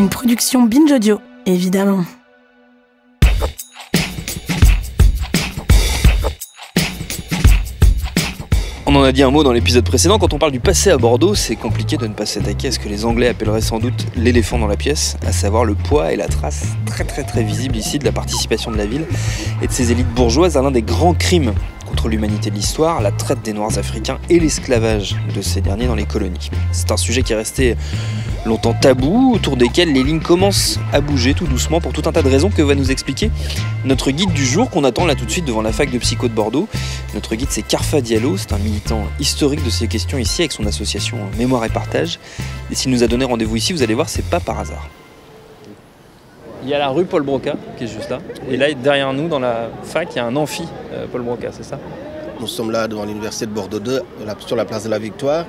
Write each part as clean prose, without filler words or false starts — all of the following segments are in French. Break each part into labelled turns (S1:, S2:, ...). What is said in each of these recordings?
S1: Une production Binge Audio, évidemment.
S2: On en a dit un mot dans l'épisode précédent, quand on parle du passé à Bordeaux, c'est compliqué de ne pas s'attaquer à ce que les Anglais appelleraient sans doute l'éléphant dans la pièce, à savoir le poids et la trace très visible ici de la participation de la ville et de ses élites bourgeoises à l'un des grands crimes contre l'humanité de l'histoire, la traite des Noirs africains et l'esclavage de ces derniers dans les colonies. C'est un sujet qui est resté longtemps tabou, autour desquels les lignes commencent à bouger tout doucement pour tout un tas de raisons que va nous expliquer notre guide du jour qu'on attend là tout de suite devant la fac de psycho de Bordeaux. Notre guide, c'est Karfa Diallo, c'est un militant historique de ces questions ici avec son association Mémoire et Partage. Et s'il nous a donné rendez-vous ici, vous allez voir, c'est pas par hasard. Il y a la rue Paul Broca qui est juste là. Et là, derrière nous, dans la fac, il y a un amphi Paul Broca, c'est ça?
S3: Nous sommes là devant l'université de Bordeaux 2, sur la place de la Victoire.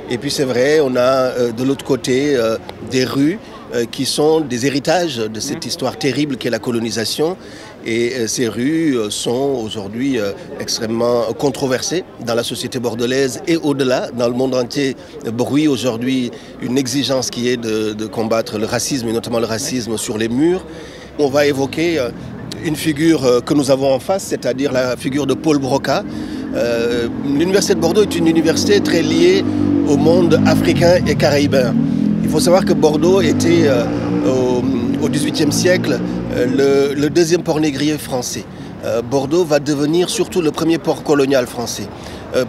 S3: Et puis c'est vrai, on a de l'autre côté des rues qui sont des héritages de cette histoire terrible qu'est la colonisation. Et ces rues sont aujourd'hui extrêmement controversées dans la société bordelaise et au-delà, dans le monde entier, bruit aujourd'hui une exigence qui est de combattre le racisme, et notamment le racisme sur les murs. On va évoquer une figure que nous avons en face, c'est-à-dire la figure de Paul Broca. L'université de Bordeaux est une université très liée au monde africain et caribéen. Il faut savoir que Bordeaux était au XVIIIe siècle le deuxième port négrier français. Bordeaux va devenir surtout le premier port colonial français.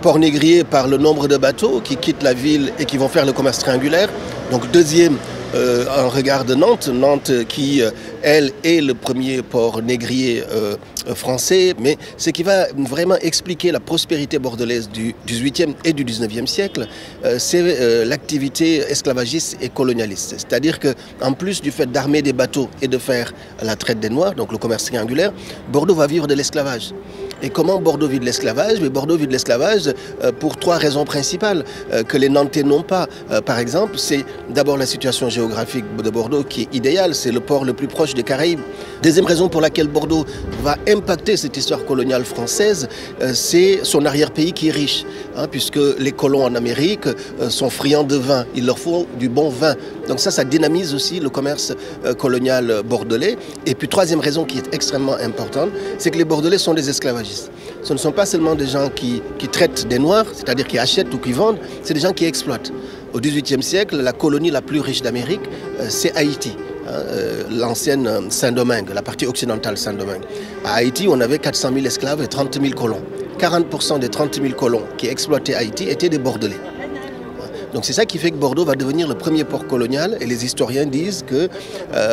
S3: Port négrier par le nombre de bateaux qui quittent la ville et qui vont faire le commerce triangulaire. Donc deuxième en regard de Nantes. Nantes qui, elle, est le premier port négrier français. Mais ce qui va vraiment expliquer la prospérité bordelaise du XVIIIe et du XIXe siècle, c'est l'activité esclavagiste et colonialiste. C'est-à-dire qu'en plus du fait d'armer des bateaux et de faire la traite des Noirs, donc le commerce triangulaire, Bordeaux va vivre de l'esclavage. Et comment Bordeaux vit de l'esclavage? Mais Bordeaux vit de l'esclavage pour trois raisons principales que les Nantais n'ont pas. Par exemple, c'est d'abord la situation géographique de Bordeaux qui est idéale, c'est le port le plus proche des Caraïbes. Deuxième raison pour laquelle Bordeaux va impacter cette histoire coloniale française, c'est son arrière-pays qui est riche, puisque les colons en Amérique sont friands de vin, il leur faut du bon vin. Donc ça dynamise aussi le commerce colonial bordelais. Et puis troisième raison qui est extrêmement importante, c'est que les Bordelais sont des esclavagistes. Ce ne sont pas seulement des gens qui traitent des Noirs, c'est-à-dire qui achètent ou qui vendent, c'est des gens qui exploitent. Au XVIIIe siècle, la colonie la plus riche d'Amérique, c'est Haïti, l'ancienne Saint-Domingue, la partie occidentale Saint-Domingue. À Haïti, on avait 400 000 esclaves et 30 000 colons. 40% des 30 000 colons qui exploitaient Haïti étaient des Bordelais. Donc c'est ça qui fait que Bordeaux va devenir le premier port colonial et les historiens disent que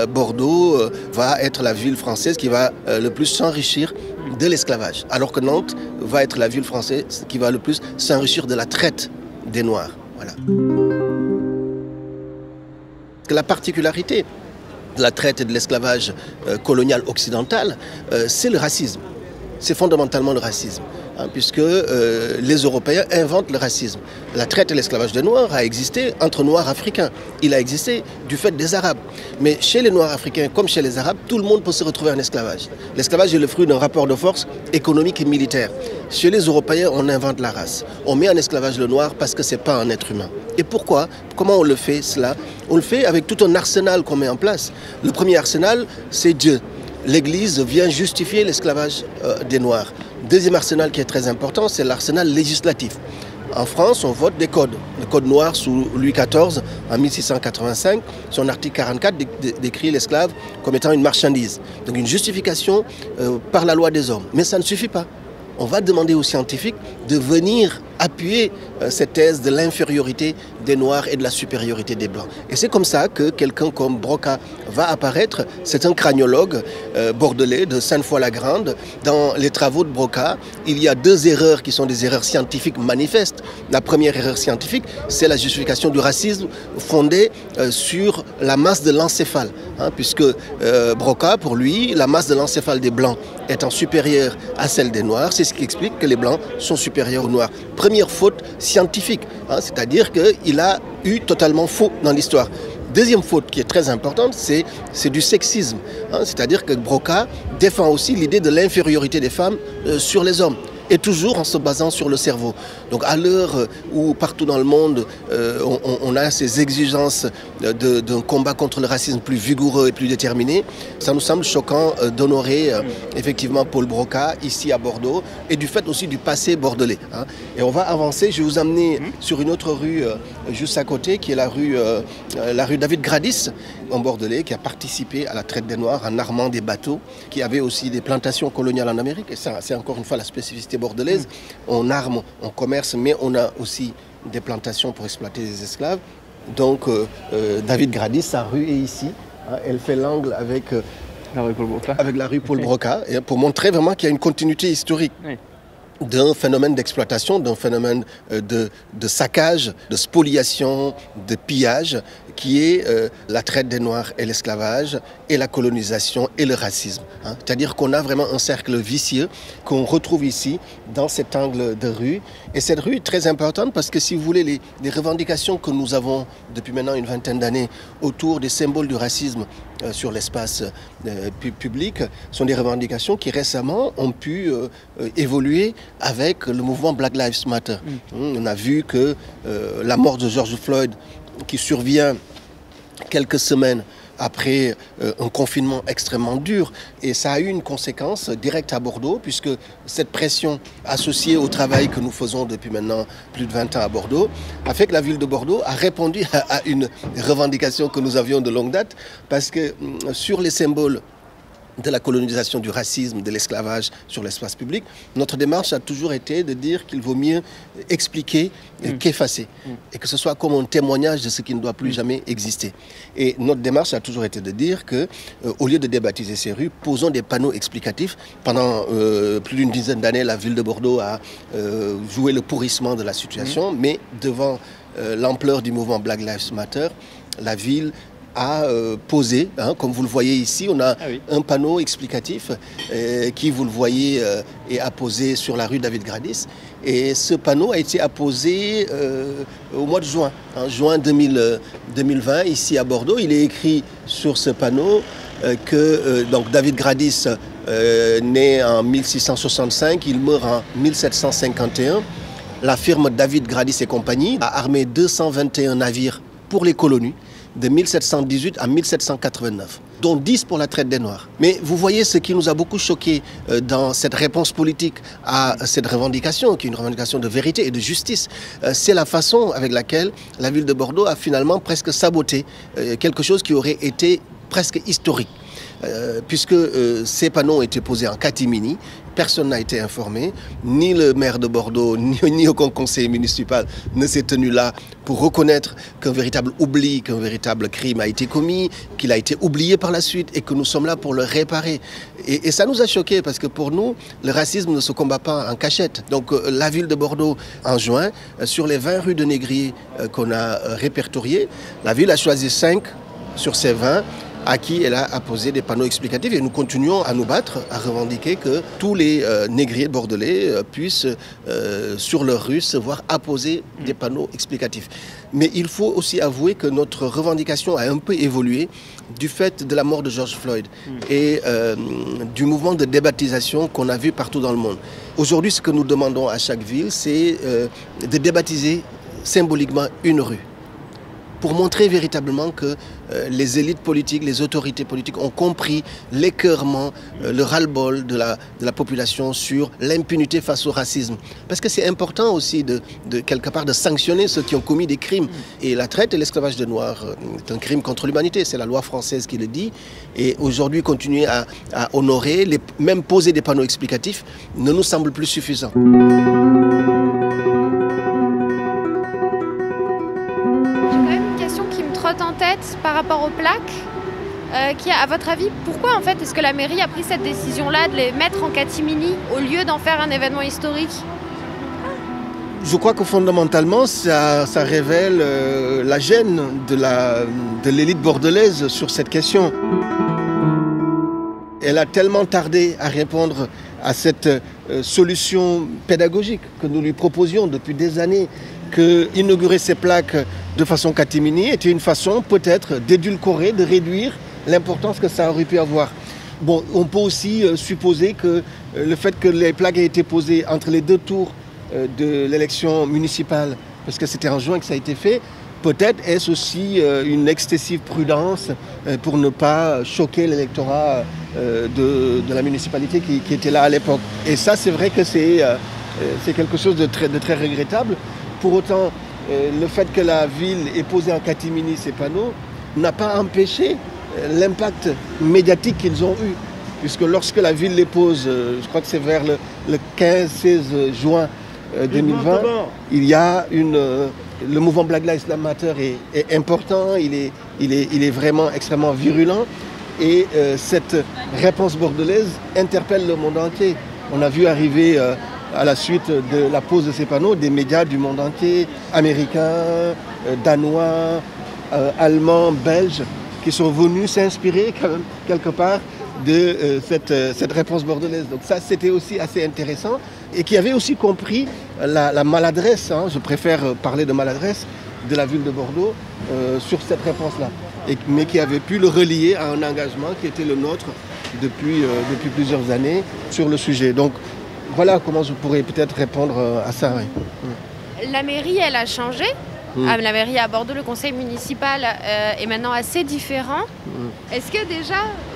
S3: Bordeaux va être la ville française qui va le plus s'enrichir de l'esclavage, alors que Nantes va être la ville française qui va le plus s'enrichir de la traite des Noirs. Voilà. La particularité de la traite et de l'esclavage colonial occidental, c'est le racisme. C'est fondamentalement le racisme, puisque les Européens inventent le racisme. La traite et l'esclavage des Noirs a existé entre Noirs africains. Il a existé du fait des Arabes. Mais chez les Noirs africains, comme chez les Arabes, tout le monde peut se retrouver en esclavage. L'esclavage est le fruit d'un rapport de force économique et militaire. Chez les Européens, on invente la race. On met en esclavage le Noir parce que ce n'est pas un être humain. Et pourquoi? Comment on le fait cela? On le fait avec tout un arsenal qu'on met en place. Le premier arsenal, c'est Dieu. L'Église vient justifier l'esclavage des Noirs. Deuxième arsenal qui est très important, c'est l'arsenal législatif. En France, on vote des codes. Le code noir sous Louis XIV en 1685, son article 44 décrit l'esclave comme étant une marchandise. Donc une justification par la loi des hommes. Mais ça ne suffit pas. On va demander aux scientifiques de venir appuyer cette thèse de l'infériorité des Noirs et de la supériorité des Blancs. Et c'est comme ça que quelqu'un comme Broca va apparaître. C'est un craniologue bordelais de Sainte-Foy-la-Grande. Dans les travaux de Broca, il y a deux erreurs qui sont des erreurs scientifiques manifestes. La première erreur scientifique, c'est la justification du racisme fondée sur la masse de l'encéphale. Puisque Broca, pour lui, la masse de l'encéphale des Blancs étant supérieure à celle des Noirs, c'est ce qui explique que les Blancs sont supérieurs aux Noirs. Première faute scientifique, c'est-à-dire qu'il a eu totalement faux dans l'histoire. Deuxième faute qui est très importante, c'est du sexisme, c'est-à-dire que Broca défend aussi l'idée de l'infériorité des femmes sur les hommes. et toujours en se basant sur le cerveau. Donc à l'heure où partout dans le monde, on a ces exigences d'un combat contre le racisme plus vigoureux et plus déterminé, ça nous semble choquant d'honorer effectivement Paul Broca ici à Bordeaux et du fait aussi du passé bordelais. Hein. Et on va avancer, je vais vous amener sur une autre rue juste à côté qui est la rue David Gradis en Bordelais qui a participé à la traite des Noirs en armant des bateaux, qui avait aussi des plantations coloniales en Amérique. Et ça, c'est encore une fois la spécificité bordelaise. On arme, on commerce, mais on a aussi des plantations pour exploiter les esclaves. Donc David Gradis, sa rue est ici. Hein, elle fait l'angle avec la rue Paul Broca, et pour montrer vraiment qu'il y a une continuité historique. Oui. D'un phénomène d'exploitation, d'un phénomène de saccage, de spoliation, de pillage, qui est la traite des Noirs et l'esclavage, et la colonisation et le racisme. Hein. C'est-à-dire qu'on a vraiment un cercle vicieux qu'on retrouve ici, dans cet angle de rue. Et cette rue est très importante parce que, si vous voulez, les revendications que nous avons depuis maintenant une vingtaine d'années autour des symboles du racisme sur l'espace public sont des revendications qui récemment ont pu évoluer avec le mouvement Black Lives Matter. On a vu que la mort de George Floyd, qui survient quelques semaines après un confinement extrêmement dur, et ça a eu une conséquence directe à Bordeaux, puisque cette pression associée au travail que nous faisons depuis maintenant plus de 20 ans à Bordeaux a fait que la ville de Bordeaux a répondu à une revendication que nous avions de longue date, parce que sur les symboles de la colonisation, du racisme, de l'esclavage sur l'espace public, notre démarche a toujours été de dire qu'il vaut mieux expliquer qu'effacer, et que ce soit comme un témoignage de ce qui ne doit plus jamais exister. Et notre démarche a toujours été de dire que, au lieu de débaptiser ces rues, posons des panneaux explicatifs. Pendant plus d'une dizaine d'années, la ville de Bordeaux a joué le pourrissement de la situation, mais devant l'ampleur du mouvement Black Lives Matter, la ville a posé, hein, comme vous le voyez ici, on a un panneau explicatif qui, vous le voyez, est apposé sur la rue David Gradis. Et ce panneau a été apposé au mois de juin, en juin 2020, ici à Bordeaux. Il est écrit sur ce panneau que donc David Gradis, né en 1665, il meurt en 1751. La firme David Gradis et compagnie a armé 221 navires pour les colonies, de 1718 à 1789, dont 10 pour la traite des Noirs. Mais vous voyez, ce qui nous a beaucoup choqué dans cette réponse politique à cette revendication, qui est une revendication de vérité et de justice, c'est la façon avec laquelle la ville de Bordeaux a finalement presque saboté quelque chose qui aurait été presque historique. Puisque ces panneaux ont été posés en catimini, personne n'a été informé, ni le maire de Bordeaux, ni aucun conseiller municipal ne s'est tenu là pour reconnaître qu'un véritable oubli, qu'un véritable crime a été commis, qu'il a été oublié par la suite et que nous sommes là pour le réparer. Et ça nous a choqués parce que pour nous, le racisme ne se combat pas en cachette. Donc la ville de Bordeaux, en juin, sur les 20 rues de négriers qu'on a répertoriées, la ville a choisi 5 sur ces 20 à qui elle a apposé des panneaux explicatifs, et nous continuons à nous battre, à revendiquer que tous les négriers bordelais puissent, sur leur rue, se voir apposer des panneaux explicatifs. Mais il faut aussi avouer que notre revendication a un peu évolué du fait de la mort de George Floyd et du mouvement de débaptisation qu'on a vu partout dans le monde. Aujourd'hui, ce que nous demandons à chaque ville, c'est de débaptiser symboliquement une rue, pour montrer véritablement que les élites politiques, les autorités politiques ont compris l'écœurement, le ras-le-bol de la population sur l'impunité face au racisme. Parce que c'est important aussi de quelque part de sanctionner ceux qui ont commis des crimes. Et la traite et l'esclavage de Noirs est un crime contre l'humanité, c'est la loi française qui le dit. Et aujourd'hui, continuer à honorer, même poser des panneaux explicatifs, ne nous semble plus suffisant.
S4: En tête par rapport aux plaques, qui, à votre avis, pourquoi en fait est-ce que la mairie a pris cette décision-là de les mettre en catimini au lieu d'en faire un événement historique?
S3: Je crois que fondamentalement, ça révèle la gêne de l'élite bordelaise sur cette question. Elle a tellement tardé à répondre à cette solution pédagogique que nous lui proposions depuis des années, que inaugurer ces plaques de façon catimini était une façon peut-être d'édulcorer, de réduire l'importance que ça aurait pu avoir. Bon, on peut aussi supposer que le fait que les plaques aient été posées entre les deux tours de l'élection municipale, parce que c'était en juin que ça a été fait, peut-être est-ce aussi une excessive prudence pour ne pas choquer l'électorat de la municipalité qui était là à l'époque. Et ça, c'est vrai que c'est quelque chose de très regrettable. Pour autant, le fait que la ville ait posé en catimini ces panneaux n'a pas empêché l'impact médiatique qu'ils ont eu. Puisque lorsque la ville les pose, je crois que c'est vers le 15-16 juin 2020, il y a le mouvement Black Lives Matter est important, il est vraiment extrêmement virulent. Et cette réponse bordelaise interpelle le monde entier. On a vu arriver à la suite de la pose de ces panneaux des médias du monde entier, américains, danois, allemands, belges, qui sont venus s'inspirer quand même quelque part de cette réponse bordelaise. Donc ça, c'était aussi assez intéressant et qui avait aussi compris la maladresse, hein, je préfère parler de maladresse, de la ville de Bordeaux sur cette réponse-là, mais qui avait pu le relier à un engagement qui était le nôtre depuis plusieurs années sur le sujet. Donc voilà comment je pourrais peut-être répondre à ça. Oui.
S4: La mairie, elle a changé. La mairie à Bordeaux, le conseil municipal est maintenant assez différent. Est-ce que déjà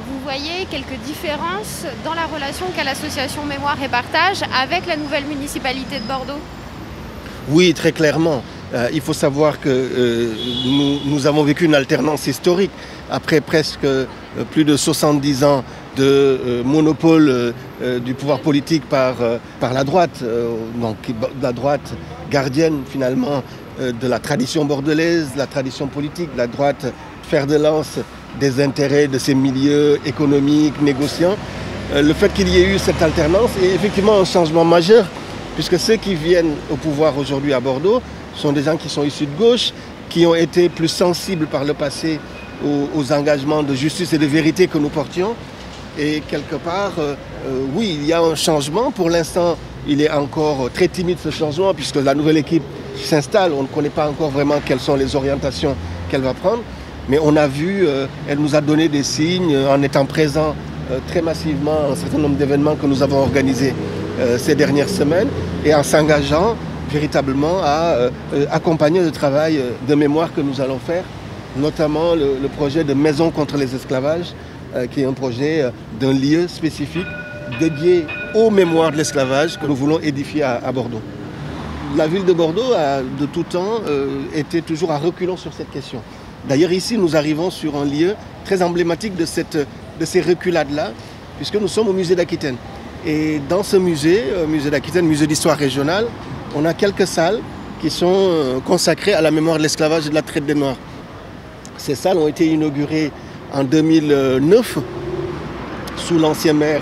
S4: vous voyez quelques différences dans la relation qu'a l'association Mémoire et Partage avec la nouvelle municipalité de Bordeaux?
S3: Oui, très clairement. Il faut savoir que nous avons vécu une alternance historique après presque plus de 70 ans de monopole du pouvoir politique par la droite, donc la droite gardienne finalement de la tradition bordelaise, la tradition politique, la droite fer de lance des intérêts de ces milieux économiques, négociants. Le fait qu'il y ait eu cette alternance est effectivement un changement majeur, puisque ceux qui viennent au pouvoir aujourd'hui à Bordeaux sont des gens qui sont issus de gauche, qui ont été plus sensibles par le passé aux engagements de justice et de vérité que nous portions. Et quelque part, oui, il y a un changement. Pour l'instant, il est encore très timide ce changement, puisque la nouvelle équipe s'installe. On ne connaît pas encore vraiment quelles sont les orientations qu'elle va prendre. Mais on a vu, elle nous a donné des signes en étant présent très massivement à un certain nombre d'événements que nous avons organisés ces dernières semaines et en s'engageant véritablement à accompagner le travail de mémoire que nous allons faire, notamment le projet de Maison contre les esclavages, qui est un projet d'un lieu spécifique dédié aux mémoires de l'esclavage que nous voulons édifier à Bordeaux. La ville de Bordeaux a de tout temps été toujours à reculons sur cette question. D'ailleurs ici nous arrivons sur un lieu très emblématique de ces reculades-là, puisque nous sommes au musée d'Aquitaine. Et dans ce musée, musée d'Aquitaine, musée d'histoire régionale, on a quelques salles qui sont consacrées à la mémoire de l'esclavage et de la traite des Noirs. Ces salles ont été inaugurées en 2009 sous l'ancien maire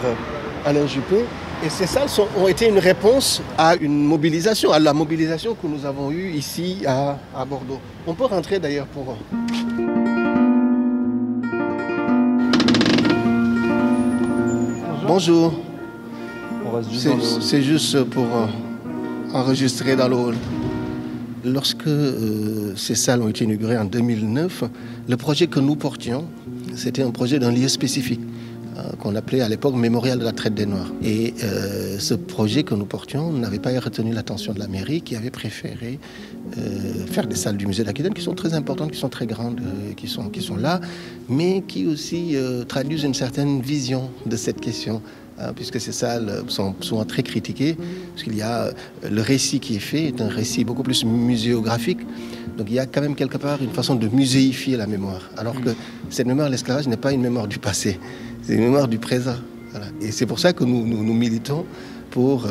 S3: Alain Juppé. Et ces salles ont été une réponse à une mobilisation, à la mobilisation que nous avons eue ici à Bordeaux. On peut rentrer d'ailleurs pour... Bonjour. C'est juste pour enregistrer dans le hall. Lorsque ces salles ont été inaugurées en 2009, le projet que nous portions, c'était un projet d'un lieu spécifique qu'on appelait à l'époque Mémorial de la traite des Noirs. Et ce projet que nous portions n'avait pas retenu l'attention de la mairie, qui avait préféré faire des salles du musée d'Aquitaine qui sont très importantes, qui sont très grandes, qui sont là, mais qui aussi traduisent une certaine vision de cette question. Puisque ces salles sont souvent très critiquées, parce qu'il y a le récit qui est fait, est un récit beaucoup plus muséographique. Donc il y a quand même quelque part une façon de muséifier la mémoire. Alors que cette mémoire de l'esclavage n'est pas une mémoire du passé, c'est une mémoire du présent. Voilà. Et c'est pour ça que nous militons pour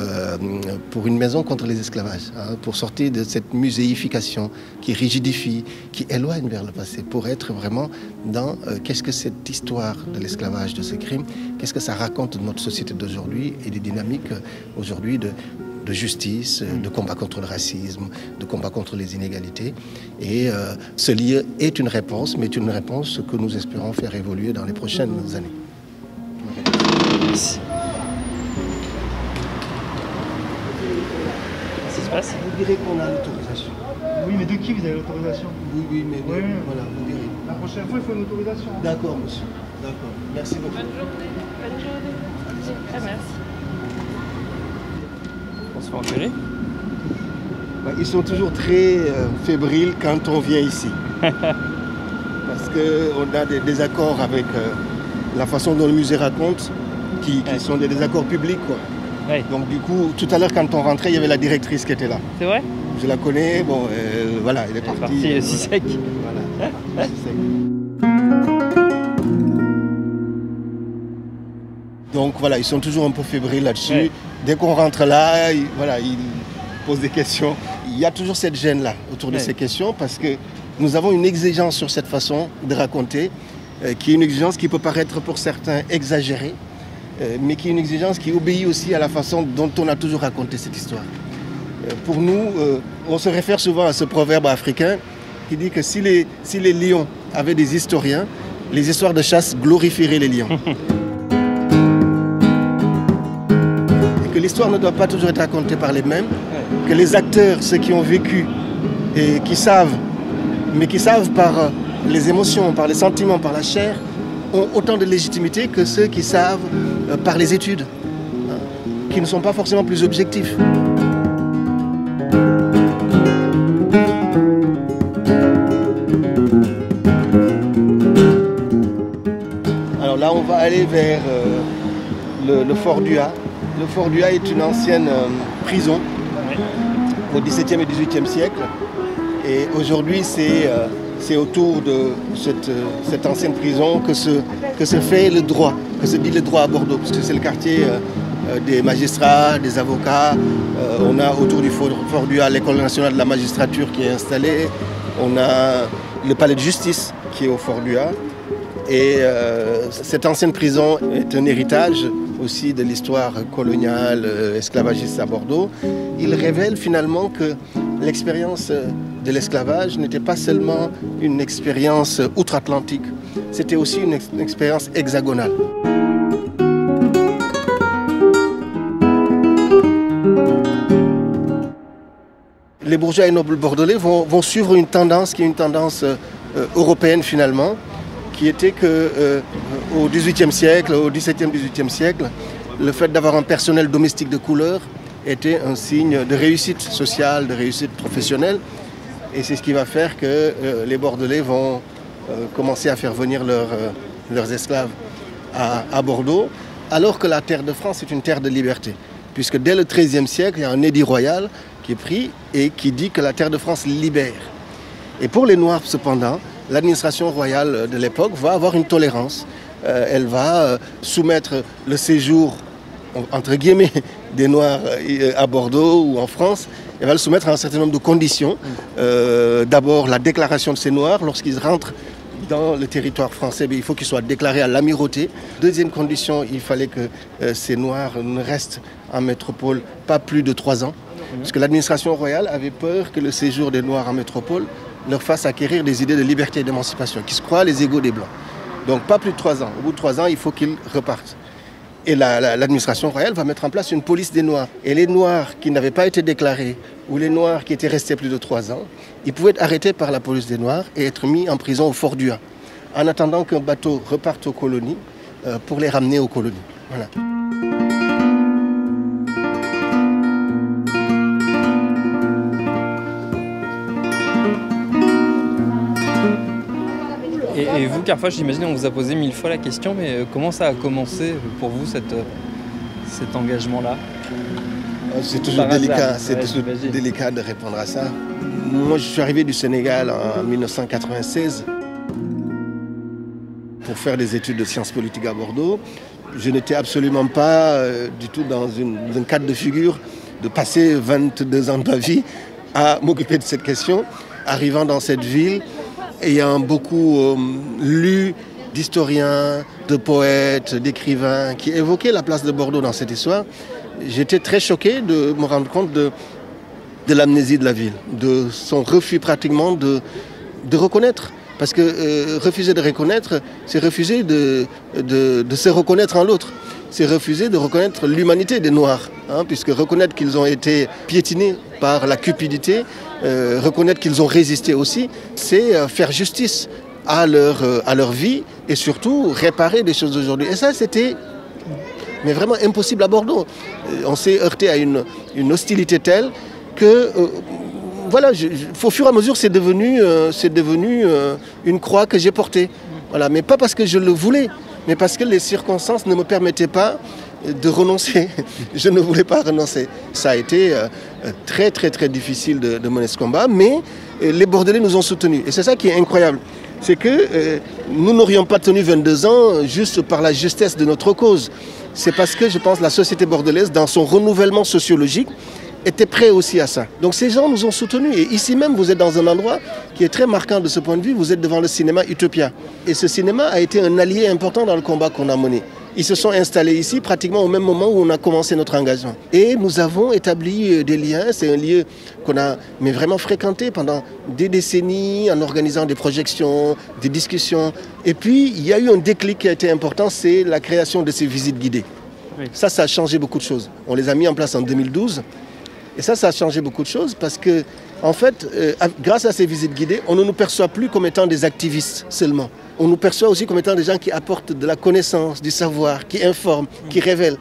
S3: une maison contre les esclavages, pour sortir de cette muséification qui rigidifie, qui éloigne vers le passé, pour être vraiment dans qu'est-ce que cette histoire de l'esclavage, de ce crime, qu'est-ce que ça raconte de notre société d'aujourd'hui et des dynamiques aujourd'hui de justice, de combat contre le racisme, de combat contre les inégalités. Et ce lieu est une réponse, mais une réponse que nous espérons faire évoluer dans les prochaines années.
S2: Merci.
S3: Vous direz qu'on a l'autorisation.
S5: Oui, mais de qui vous avez l'autorisation?
S3: Oui, mais
S5: oui.
S3: Voilà, vous direz.
S5: La prochaine fois, il faut une autorisation.
S3: D'accord, monsieur. D'accord, merci beaucoup.
S4: Bonne journée. Ah, merci.
S2: On se fait engueuler.
S3: Ils sont toujours très fébriles quand on vient ici. Parce qu'on a des désaccords avec la façon dont le musée raconte, qui sont des désaccords publics, quoi.
S2: Ouais.
S3: Donc du coup, tout à l'heure quand on rentrait, il y avait la directrice qui était là.
S2: C'est vrai?
S3: Je la connais, bon, voilà, elle est partie.
S2: Si sec.
S3: Voilà, si sec. Donc voilà, ils sont toujours un peu fébriles là-dessus.
S2: Ouais.
S3: Dès qu'on rentre là, ils posent des questions. Il y a toujours cette gêne-là autour de ces questions parce que nous avons une exigence sur cette façon de raconter, qui est une exigence qui peut paraître pour certains exagérée, mais qui est une exigence qui obéit aussi à la façon dont on a toujours raconté cette histoire. Pour nous, on se réfère souvent à ce proverbe africain qui dit que si les lions avaient des historiens, les histoires de chasse glorifieraient les lions. Et que l'histoire ne doit pas toujours être racontée par les mêmes, que les acteurs, ceux qui ont vécu et qui savent, mais qui savent par les émotions, par les sentiments, par la chair, ont autant de légitimité que ceux qui savent par les études, qui ne sont pas forcément plus objectifs. Alors là, on va aller vers le Fort Dua. Le Fort Dua est une ancienne prison au XVIIe et XVIIIe siècle. Et aujourd'hui, c'est autour de cette ancienne prison que se fait le droit, que se dit le droit à Bordeaux, parce que c'est le quartier des magistrats, des avocats. On a autour du Fort Dua l'École nationale de la magistrature qui est installée. On a le palais de justice qui est au Fort Dua. Et cette ancienne prison est un héritage aussi de l'histoire coloniale, esclavagiste à Bordeaux. Il révèle finalement que l'expérience de l'esclavage n'était pas seulement une expérience outre-Atlantique, c'était aussi une expérience hexagonale. Les bourgeois et nobles bordelais vont suivre une tendance qui est une tendance européenne finalement, qui était qu'au XVIIIe siècle, au XVIIe, XVIIIe siècle, le fait d'avoir un personnel domestique de couleur était un signe de réussite sociale, de réussite professionnelle. Et c'est ce qui va faire que les Bordelais vont commencer à faire venir leurs esclaves à Bordeaux, alors que la terre de France est une terre de liberté. Puisque dès le XIIIe siècle, il y a un édit royal qui est pris et qui dit que la terre de France libère. Et pour les Noirs, cependant, l'administration royale de l'époque va avoir une tolérance. Elle va soumettre le séjour, entre guillemets, des Noirs à Bordeaux ou en France. Elle va le soumettre à un certain nombre de conditions. D'abord, la déclaration de ces Noirs. Lorsqu'ils rentrent dans le territoire français, il faut qu'ils soient déclarés à l'amirauté. Deuxième condition, il fallait que ces Noirs ne restent en métropole pas plus de 3 ans. Parce que l'administration royale avait peur que le séjour des Noirs en métropole leur fasse acquérir des idées de liberté et d'émancipation, qui se croient les égaux des Blancs. Donc pas plus de 3 ans. Au bout de 3 ans, il faut qu'ils repartent. Et l'administration royale va mettre en place une police des Noirs. Et les Noirs qui n'avaient pas été déclarés, ou les Noirs qui étaient restés plus de 3 ans, ils pouvaient être arrêtés par la police des Noirs et être mis en prison au Fort Dua, en attendant qu'un bateau reparte aux colonies pour les ramener aux colonies. Voilà.
S2: Et vous, Carfa, j'imagine, on vous a posé 1000 fois la question, mais comment ça a commencé pour vous, cet engagement-là?
S3: C'est toujours délicat de répondre à ça. Moi, je suis arrivé du Sénégal en 1996 pour faire des études de sciences politiques à Bordeaux. Je n'étais absolument pas du tout dans un cadre de figure de passer 22 ans de ma vie à m'occuper de cette question. Arrivant dans cette ville, ayant beaucoup lu d'historiens, de poètes, d'écrivains qui évoquaient la place de Bordeaux dans cette histoire, j'étais très choqué de me rendre compte de l'amnésie de la ville, de son refus pratiquement de reconnaître. Parce que refuser de reconnaître, c'est refuser de se reconnaître en l'autre. C'est refuser de reconnaître l'humanité des Noirs, puisque reconnaître qu'ils ont été piétinés par la cupidité, reconnaître qu'ils ont résisté aussi, c'est faire justice à leur vie et surtout réparer des choses aujourd'hui. Et ça, c'était mais vraiment impossible à Bordeaux. On s'est heurté à une hostilité telle que, voilà, au fur et à mesure, c'est devenu une croix que j'ai portée. Voilà, mais pas parce que je le voulais, mais parce que les circonstances ne me permettaient pas de renoncer. Je ne voulais pas renoncer. Ça a été très, très, très difficile de mener ce combat, mais les Bordelais nous ont soutenus. Et c'est ça qui est incroyable. C'est que nous n'aurions pas tenu 22 ans juste par la justesse de notre cause. C'est parce que, je pense, la société bordelaise, dans son renouvellement sociologique, était prête aussi à ça. Donc ces gens nous ont soutenus. Et ici même, vous êtes dans un endroit qui est très marquant de ce point de vue. Vous êtes devant le cinéma Utopia. Et ce cinéma a été un allié important dans le combat qu'on a mené. Ils se sont installés ici pratiquement au même moment où on a commencé notre engagement. Et nous avons établi des liens. C'est un lieu qu'on a vraiment fréquenté pendant des décennies en organisant des projections, des discussions. Et puis, il y a eu un déclic qui a été important, c'est la création de ces visites guidées. Oui. Ça a changé beaucoup de choses. On les a mis en place en 2012. Et ça a changé beaucoup de choses parce que, en fait, grâce à ces visites guidées, on ne nous perçoit plus comme étant des activistes seulement. On nous perçoit aussi comme étant des gens qui apportent de la connaissance, du savoir, qui informent, qui révèlent.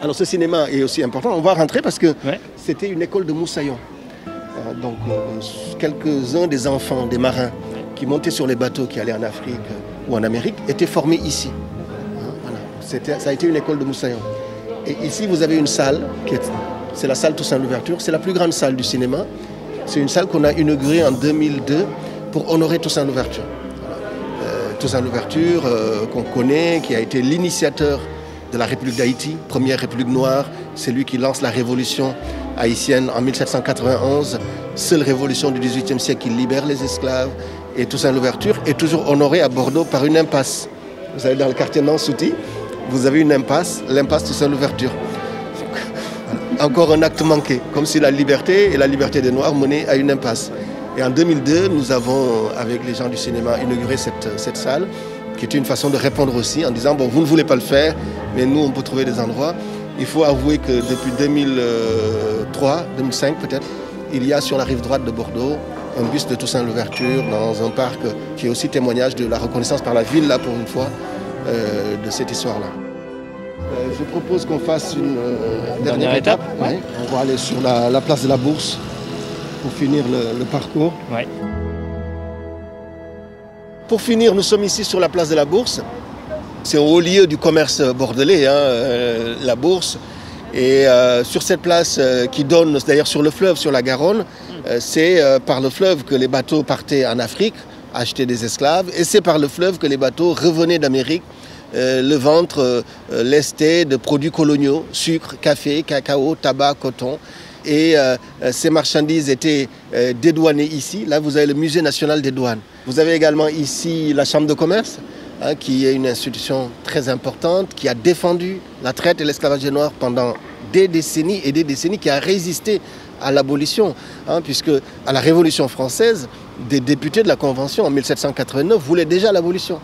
S3: Alors ce cinéma est aussi important. On va rentrer parce que c'était une école de moussaillons. Donc quelques-uns des enfants, des marins qui montaient sur les bateaux qui allaient en Afrique ou en Amérique étaient formés ici. Voilà. Ça a été une école de moussaillons. Et ici, vous avez une salle, c'est la salle Toussaint Louverture. C'est la plus grande salle du cinéma. C'est une salle qu'on a inaugurée en 2002 pour honorer Toussaint Louverture. Toussaint Louverture, qu'on connaît, qui a été l'initiateur de la République d'Haïti, première République noire. C'est lui qui lance la révolution haïtienne en 1791, seule révolution du XVIIIe siècle qui libère les esclaves. Et Toussaint Louverture est toujours honoré à Bordeaux par une impasse. Vous savez, dans le quartier Nansouty, vous avez une impasse, l'impasse Toussaint Louverture. Encore un acte manqué, comme si la liberté et la liberté des Noirs menaient à une impasse. Et en 2002, nous avons, avec les gens du cinéma, inauguré cette salle, qui était une façon de répondre aussi, en disant, bon, vous ne voulez pas le faire, mais nous, on peut trouver des endroits. Il faut avouer que depuis 2003, 2005 peut-être, il y a sur la rive droite de Bordeaux un buste de Toussaint Louverture dans un parc qui est aussi témoignage de la reconnaissance par la ville, là, pour une fois, de cette histoire-là. Je propose qu'on fasse une dernière étape. Ouais. On va aller sur la place de la Bourse pour finir le parcours. Ouais. Pour finir, nous sommes ici sur la place de la Bourse. C'est un haut lieu du commerce bordelais, la Bourse. Et sur cette place qui donne d'ailleurs sur le fleuve, sur la Garonne, c'est par le fleuve que les bateaux partaient en Afrique, acheter des esclaves. Et c'est par le fleuve que les bateaux revenaient d'Amérique, le ventre lesté de produits coloniaux, sucre, café, cacao, tabac, coton. Et ces marchandises étaient dédouanées ici. Là, vous avez le Musée national des douanes. Vous avez également ici la Chambre de commerce, qui est une institution très importante, qui a défendu la traite et l'esclavage des Noirs pendant des décennies et des décennies, qui a résisté à l'abolition. Puisque à la Révolution française, des députés de la Convention en 1789 voulaient déjà l'abolition.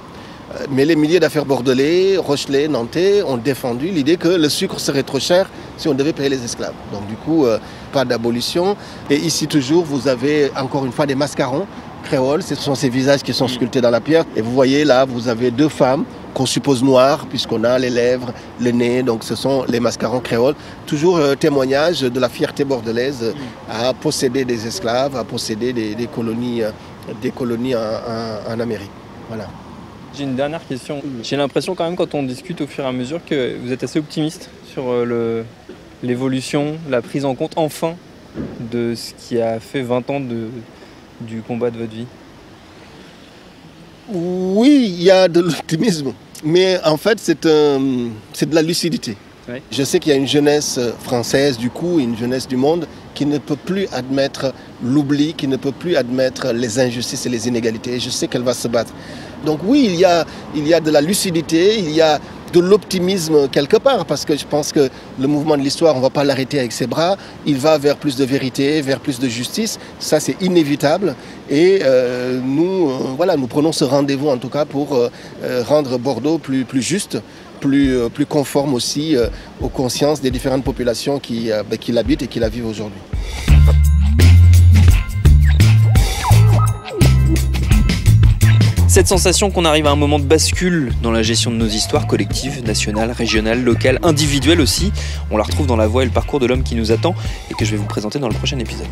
S3: Mais les milliers d'affaires bordelais, rochelais, nantais ont défendu l'idée que le sucre serait trop cher si on devait payer les esclaves. Donc du coup, pas d'abolition. Et ici toujours, vous avez encore une fois des mascarons créoles. Ce sont ces visages qui sont sculptés dans la pierre. Et vous voyez là, vous avez deux femmes qu'on suppose noires, puisqu'on a les lèvres, le nez. Donc ce sont les mascarons créoles. Toujours témoignage de la fierté bordelaise à posséder des esclaves, à posséder des colonies en Amérique. Voilà.
S5: J'ai une dernière question. J'ai l'impression quand même quand on discute au fur et à mesure que vous êtes assez optimiste sur l'évolution, la prise en compte enfin de ce qui a fait 20 ans du combat de votre vie.
S3: Oui, il y a de l'optimisme, mais en fait c'est de la lucidité. Oui. Je sais qu'il y a une jeunesse française du coup, une jeunesse du monde qui ne peut plus admettre l'oubli, qui ne peut plus admettre les injustices et les inégalités. Et je sais qu'elle va se battre. Donc oui, il y a de la lucidité, il y a de l'optimisme quelque part, parce que je pense que le mouvement de l'histoire, on ne va pas l'arrêter avec ses bras. Il va vers plus de vérité, vers plus de justice. Ça, c'est inévitable. Et nous prenons ce rendez-vous en tout cas pour rendre Bordeaux plus juste, plus conforme aussi aux consciences des différentes populations qui l'habitent et qui la vivent aujourd'hui.
S2: Cette sensation qu'on arrive à un moment de bascule dans la gestion de nos histoires collectives, nationales, régionales, locales, individuelles aussi, on la retrouve dans la voie et le parcours de l'homme qui nous attend et que je vais vous présenter dans le prochain épisode.